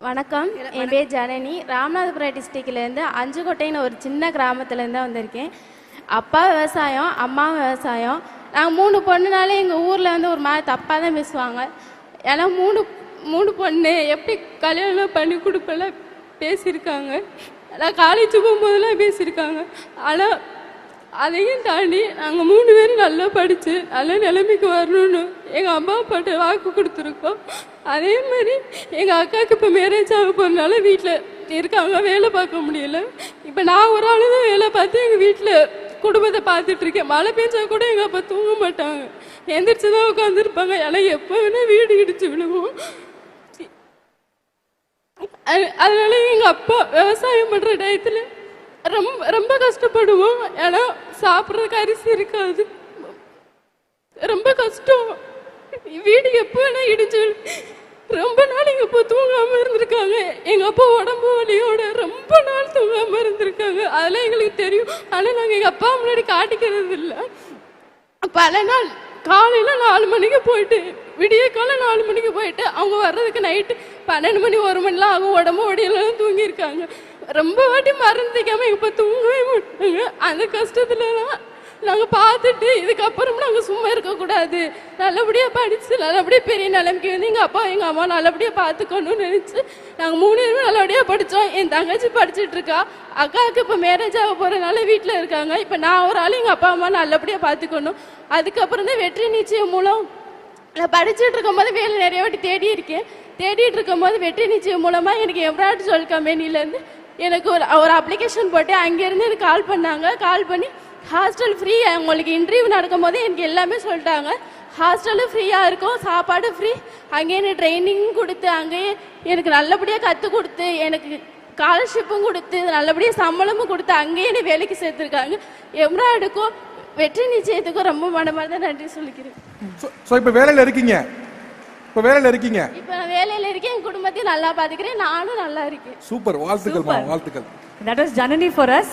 வணக்கம், என் பேர் ஜனனி. ராமநாதபுரம் டிஸ்ட்ரிக்ட்லேருந்து அஞ்சுக்கோட்டைன்னு ஒரு சின்ன கிராமத்துலேருந்து வந்திருக்கேன். அப்பா விவசாயம், அம்மா விவசாயம். நாங்கள் 3 பொண்ணுனாலே எங்கள் ஊரில் வந்து ஒரு மாதிரி தப்பாக தான் பேசுவாங்க. ஏன்னா மூணு பொண்ணு எப்படி கல்யாணம் பண்ணி கொடுப்பெல்லாம் பேசியிருக்காங்க. நான் காலேஜ் போகும்போதெல்லாம் பேசியிருக்காங்க. ஆனால் அதையும் தாண்டி நாங்கள் 3 பேரும் நல்லா படித்து நல்ல நிலைமைக்கு வரணும்னு எங்கள் அம்மா அப்பாட்ட வாக்கு கொடுத்துருக்கோம். அதே மாதிரி எங்கள் அக்காவுக்கு இப்போ மேரேஜ் ஆக போகிறதுனால வீட்டில் இருக்காங்க, வேலை பார்க்க முடியல. இப்போ நான் ஒரு ஆள் தான் வேலை பார்த்து எங்கள் வீட்டில் குடும்பத்தை பார்த்துட்ருக்கேன். மழை பெஞ்சா கூட எங்கள் அப்பா தூங்க மாட்டாங்க, எந்திரிச்சு தான் உட்காந்துருப்பாங்க. ஏன்னா எப்போ வேணால் வீடு இடிச்சு விழுவோம். அதனால எங்கள் அப்பா விவசாயம் பண்ணுற டயத்தில் ரொம்ப ரொம்ப கஷ்டப்படுவோம். ஏன்னா சாப்பிட்றதுக்கு அரிசி இருக்காது, ரொம்ப கஷ்டம். வீடு எப்போ வேணா இடிச்சு ரொம்ப நாள் எங்கள் அப்பா தூங்காமல் இருந்திருக்காங்க. எங்கள் அப்பா உடம்பு வலியோட ரொம்ப நாள் தூங்காமல் இருந்திருக்காங்க. அதெல்லாம் எங்களுக்கு தெரியும். ஆனால் நாங்கள் எங்கள் அப்பா முன்னாடி காட்டிக்கிறது இல்லை. பல நாள் காலையில் 4 மணிக்கு போயிட்டு விடிய காலம் 4 மணிக்கு போயிட்டு அவங்க வர்றதுக்கு நைட்டு 12 மணி 1 மணிலாம் ஆகும். உடம்பு ஒடியெல்லாம் தூங்கியிருக்காங்க. ரொம்ப வாட்டி மறந்துக்காமல் எங்கள் அப்பா தூங்கவே மாட்டாங்க. அந்த கஷ்டத்துலலாம் நாங்கள் பார்த்துட்டு இதுக்கப்புறம் நாங்கள் சும்மா இருக்கக்கூடாது, நல்லபடியாக படித்து நல்லபடியாக பெரிய நிலைமைக்கு வந்து எங்கள் அப்பா எங்கள் அம்மா நல்லபடியாக பார்த்துக்கணும்னு நினச்சி நாங்கள் 3 பேரும் நல்லபடியாக படித்தோம். என் தங்கச்சி படிச்சுட்டு இருக்கா, அக்காவுக்கு இப்போ மேரேஜ் ஆக போகிறதுனால வீட்டில் இருக்காங்க. இப்போ நான் ஒரு ஆள் எங்கள் அப்பா அம்மா நல்லபடியாக பார்த்துக்கணும். அதுக்கப்புறம் தான் வெற்றி நிச்சயம் மூலம் நான் படிச்சுட்டு இருக்கும்போது வேலை நிறைய வாட்டி தேடிட்டு இருக்கும்போது வெற்றி நிச்சயம் மூலமாக எனக்கு எம்ப்ராய்டரி சொல் கம்பெனிலேருந்து எனக்கு ஒரு அப்ளிகேஷன் போட்டு அங்கேருந்து எனக்கு கால் பண்ணி ஹாஸ்டல் ஃப்ரீ, உங்களுக்கு இன்டர்வியூ நடக்கும் போது எனக்கு எல்லாமே சொல்லிட்டாங்க. ஹாஸ்டலும் ஃப்ரீயாக இருக்கும், சாப்பாடு ஃப்ரீ, அங்கேயே எனக்கு ட்ரைனிங் கொடுத்து அங்கேயே எனக்கு நல்லபடியாக கற்றுக் கொடுத்து எனக்கு ஸ்காலர்ஷிப்பும் கொடுத்து நல்லபடியாக சம்பளமும் கொடுத்து அங்கேயே என்னை வேலைக்கு சேர்த்துருக்காங்க. எம்ப்ராய்டுக்கும் வெற்றி நிச்சயத்துக்கும் ரொம்ப மனமார்ந்த நன்றி சொல்லிக்கிறேன். இப்போ வேலையில் இருக்கீங்க? இப்போ நான் வேலையில் இருக்கேன், என் குடும்பத்தையும் நல்லா பார்த்துக்கிறேன், நானும் நல்லா இருக்கேன். சூப்பர், வாழ்த்துக்கள். That was Janani for us.